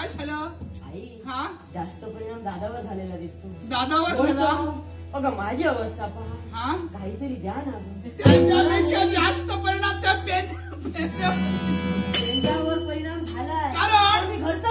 काय झालं आई? हा जास्त परिणाम दादावर झालेला दिसतो. दादावर झाला अगं माझी अवस्था पहा. हा काहीतरी द्या ना. त्याच्यापेक्षा जास्त परिणाम त्या पेंड्यावर परिणाम झालाय. कारण मी घरचा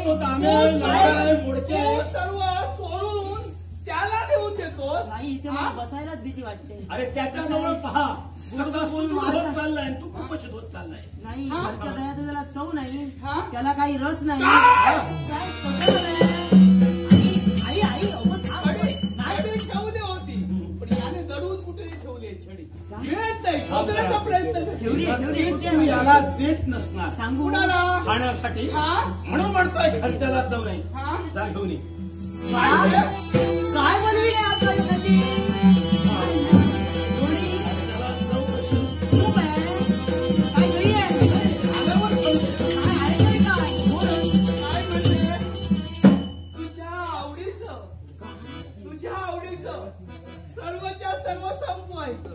तो तांदूळ लावाय मोडके सर्व चोरून त्याला देऊन देतो. नाही इथे मला बसायलाच भीती वाटते. अरे त्याच्याजवळ पहा कसा बोल सुरू मारला. होत चाललाय आणि तू कुपोषित होत चाललाय. नाही हा? घरच्या दह्यात त्याला चव नाही. हा? त्याला काही रस नाही. काय? काय कसं झालंय? आई आई आई अहो थांब. नाही छडी ठेवली होती पण याने दडून कुठे ठेवली छडी काय? मिळत नाही शोधण्याचा प्रयत्न ठेवली ठेवली कुठे तू आहे? याला देत नसणार सांगू कुणाला खाण्यासाठी हा? म्हणून म्हणतोय घरच्याला जाऊ नाही. हा? जा घेऊन ये. काय बनविले आज माझ्यासाठी? लोणी? तूप आहे? काय दही आहे? आल्यावर कळतं. काय आहे तरी काय? बोल. काय म्हणजे तुझ्या आवडीचं सर्वच्या सर्व संपवायचं.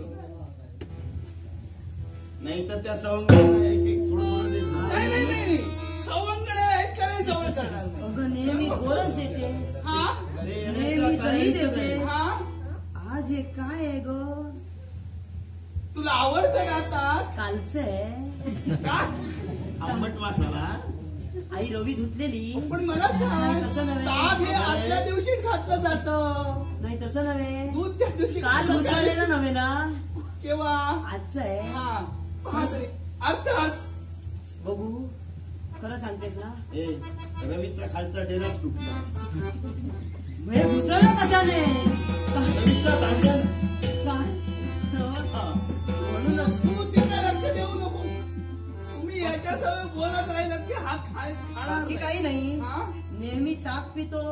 नाही तर त्या सवंगाला एक एक थोडं थोडं देत जा. नाही सवंगड्या ऐकायला जवळ करणार नाही. अगं नेहमी गोरच देते. हा नेहमी दही देते. हा आज हे काय आहे ग? तुला आवडतं का आता कालचं आहे. का आंबट मसाला आई रवी धुतलेली. पण मला नाही, तसं सांग नव्हे. ताक हे आदल्या दिवशी घातलं जातं. नाही तसं नव्हे. दूध त्या दिवशी काल घातलं काय? उसळलेलं नव्हे ना. केव्हा आजचं आहे. हा महासरी अर्थात बघू खरं सांगतेस ना? ए रवीचा खालचा डेरा तुटला. हे घुसळलं कशाने? रवीचा दांडा काय? म्हणूनच तू तिकडे लक्ष देऊ नको. तुम्ही याच्या सवय बोलत राहिलं की हा खाणार बाकी नाही. काही नाही. हा? नेहमी ताक पितो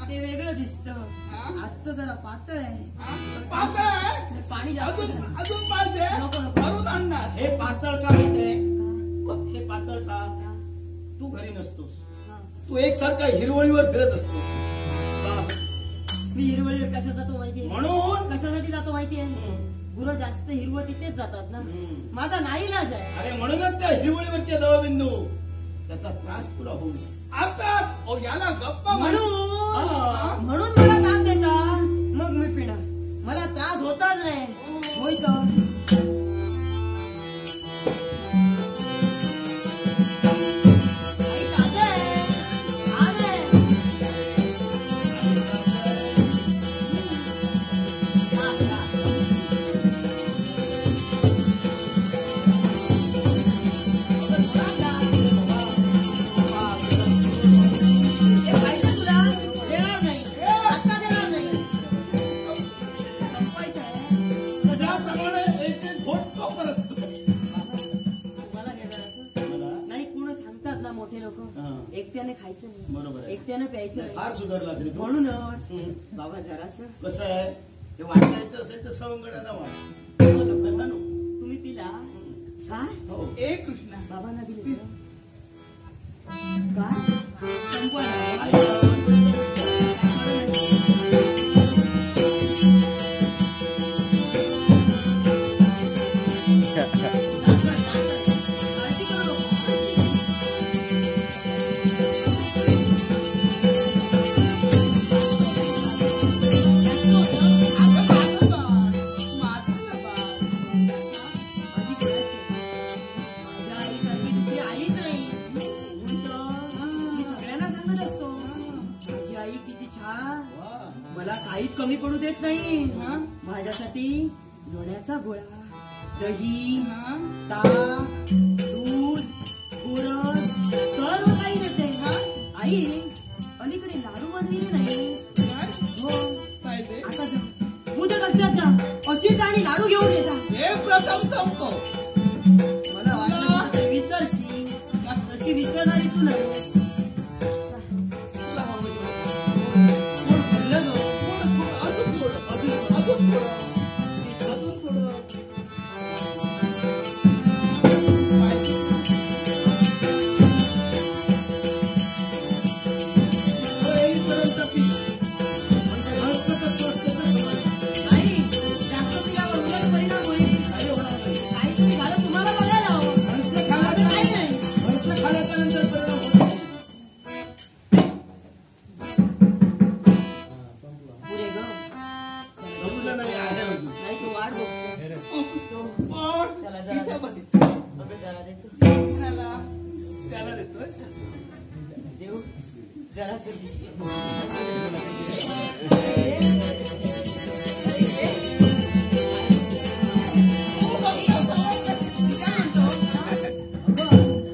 ते वेगळं दिसतं. हा? आजचं जरा पातळ आहे. हा? पातळ आहे? पाणी जास्त अजून झालं. अजून पाहिजे नको, नको. भरून आणणार. हे पातळ का माहितीये? हे पातळ का तू घरी नसतोस. हा. तू एकसारखा हिरवळीवर फिरत असतो. मी हिरवळीवर कशा जातो माहितीये? म्हणून कशासाठी जातो माहितीये? गुरं जास्त हिरवं तिथेच जातात ना. माझा नाईलाज आहे. अरे म्हणूनच त्या हिरवळीवरचे दवबिंदू त्याचा त्रास तुला होऊ नये. अर्थात याला गप्पा म्हणून म्हणून मला काम देता मग मी पिणार. मला त्रास होताच नाही. होय का? आई ताजं आहे. छान आहे. खा, खा. अगं, थोडा खा. हे खायचं तुला? देणार नाही. आत्ता देणार नाही. संपवायचं आहे. त्याप्रमाणे एक एक घोट तो परत. तुम्हाला घेणार असं? मला नाही कोण सांगतात ना मोठे लोक हा. एकट्याने खायचं नाही. बरोबर आहे. एकट्याने प्यायचं नाही. फार सुधारला तरी तू. म्हणूनच बाबा जरास कसं आहे हे वाटायचं असेल तर सवंगड्याला वाट. तुम्ही पिला काय? हो ए कृष्णा बाबांना दिले काय? संपवायला. आई काळजी करू माझी कळायची. माझ्या आईसारखी दुसरी आईच नाही. म्हणून मी सगळ्यांना सांगत असतो माझी आई किती छान. मला काहीच कमी पडू देत नाही. माझ्यासाठी लोण्याचा गोळा, दही, ताक, दूध, गोरस सर्व काही देते. आई अलीकडे लाडू बनविले नाही. हो पाहिजे आता जा उद्या कशात जा अशीच आणि लाडू घेऊन ये जा. हे प्रथम संपतो. मला वाटलं कुठेतरी विसरशी तशी विसरणारी तू नाही. तुला हवं कोण बोललं गं? अजून थोडं अजून थोडं. येईपर्यंत पी. म्हणजे हलकतच स्वस्त समज. नाही जास्त पिल्यावर उलट परिणाम होईल. काही होणार नाही. काहीतरी झालं तुम्हाला बघायला हवं. हलकं माझं काही नाही. हलकं खाल्ल्याच्या नंतर परिणाम होत नाही. करतोय देऊ जरा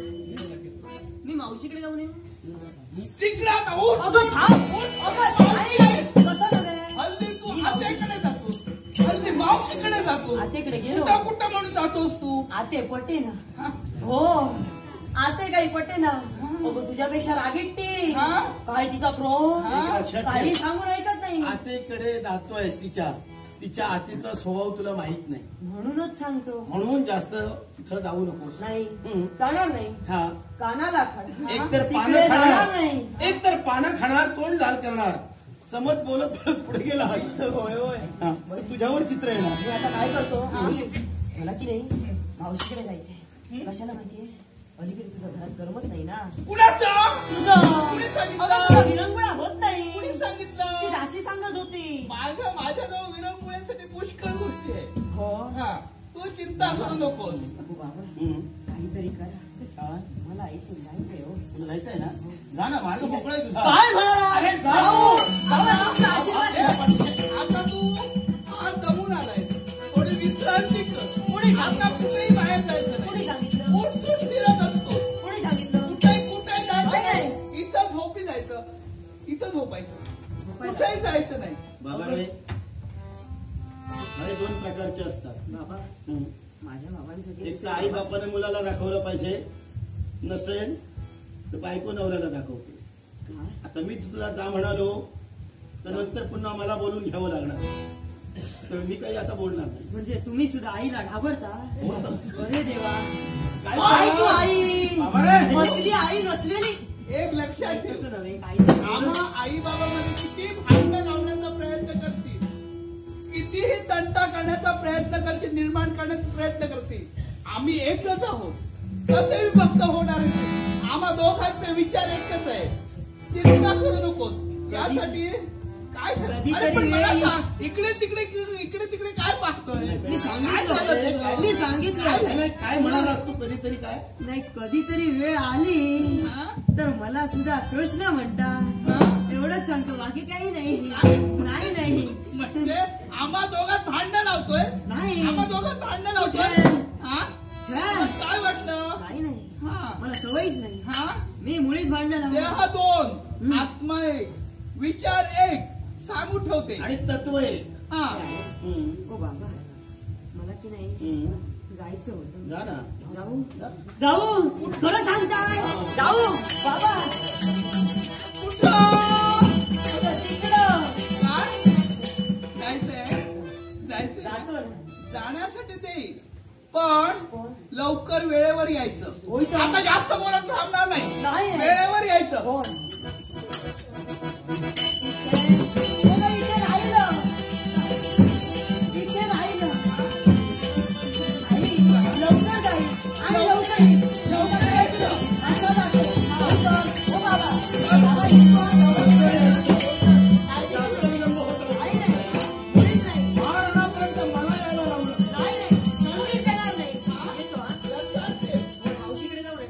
मी मावशीकडे जाऊन येऊ तिकडे आता उठ. अगं थांब अगं आई कसं नव्हे हल्ली तू आत्याकडे जातोस, हल्ली मावशीकडे जातो. आतेकडे गेलो कुठं कुठं म्हणून जातोस तू? आते पटे ना हो आते काही पटे ना अगं तुझ्यापेक्षा रागिट्टी हा? काय तिचा क्रोध हा? काही सांगून ऐकत नाही आतेकडे जातोयस तिच्या आतीचा स्वभाव तुला माहित नाही म्हणूनच सांगतो म्हणून जास्त तिथं जाऊ नकोस. नाही हम्म. जाणार नाही हा कानाला खड एक तर तिकडे पानं जाणार खाणार नाही एक तर पानं खाणार तोंड लाल करणार समज बोलत बोलत पुढे गेला होय होय हा, तर तुझ्यावर चित्र येणार. मी आता काय करतो मला की नाही मावशीकडे जायचंय कशाला माहितीये अलीकडे तुझं घरात करमत नाही ना कुणाचं? तुझं कुणी सांगितलं? अगं तुझा विरंगुळा होत नाही कुणी ती सांगितलं? दासी सांगत होती माझ्याजवळ विरंगुळ्यासाठी पुष्कळ गोष्टी आहे. हो हा, तू चिंता करू नकोस. अगो बाबा हम्म. काहीतरी करा हा, मला आईचं जायचंय हो तुला जायचंय ना जा ना मार्ग मोकळा आहे तुझा. काय म्हणाला अरे जा. जाऊ. बाबा तुमचा आशीर्वाद द्या. आता तू फार दमून आलाय, थोडी विश्रांती कर. कोणी आता सांगितलं कुठेही बाहेर जायचं कोणी नाही. सांगितलं उठसूट फिरत असतो. कोणी सांगितलं कुठे जायचं नाही, नाही. इथं झोपी जायचं, इथं झोपायचं, झोपायला. कुठेही जायचं नाही. बाबा रे अरे दोन प्रकारचे असतात. बाबा हम्म. माझ्या बाबांसाठी एक तर आई बापाने मुलाला दाखवलं पाहिजे नसेल तर बायको नवऱ्याला दाखवते. काय? आता मी तुला जा म्हणालो तर नंतर पुन्हा मला बोलून घ्यावं लागणार तर मी काही आता बोलणार नाही. म्हणजे तुम्ही सुद्धा आईला घाबरता हो तर. अरे देवा काय काय तू बाबा? आई बाबा रे. असली आई नसलेली एक लक्षात ठेव, तसं नव्हे काही आम्हा आई बाबामध्ये किती भांडण लावण्याचा प्रयत्न करशील, कितीही तंटा करण्याचा प्रयत्न करशील, निर्माण करण्याचा प्रयत्न करशील, आम्ही एकच आहोत. कसे विभक्त होणार आहे? आम्हा दोघांचे विचार एकच आहे. चिंता करू नकोस. यासाठी काय झालं? कधीतरी अरे पण मला वेळ येईल. सांग, इकडे तिकडे काय पाहतोय? मी काय चाललंय सांगितलं तुझं? मी सांगितलं नाही, नाही, काय म्हणालास तू कधीतरी काय नाही कधीतरी वेळ आली हा? तर मला सुद्धा कृष्ण म्हणतात हा? एवढंच सांगतो बाकी काही नाही नाही नाही म्हणजे आम्हा दोघात भांडण लावतोय? नाही. आम्हा दोघात भांडण लावतोय? कुठे? हा? छे, काय वाटलं? काही नाही हा? मला सवयच नाही हा? मी मुळीच भांडण देह लावणार. दोन, आत्मा एक, विचार एक, सांगू ठेवते. आणि तत्व आहे. हा. हम्म. ओ बाबा मला की नाही हम्म. जायचं होतं जा ना जाऊ जा. जाऊ खरं सांगताय जाऊ बाबा कुठं? अगं तिकडं काय? जायचंय? जातो ना. जाण्यासाठी दे, पण कोण? लवकर वेळेवर यायचं. होय तर. आता जास्त बोलत थांबणार नाही. नाही. वेळेवर यायचं. कोण? इथे राहिलं इथे राहिलं आई लवकर जाईल आणि लवकर येईल लवकर यायचं आता जातो लवकर. ओ बाबा बाबा येतो जास्त विलंब होतो. आई नाही मुळीच नाही महाराणापर्यंत मला यायला लावलं. नाही नाही संगीत देणार नाही येतो हा लक्षात ठेव. मावशीकडे जाऊ नये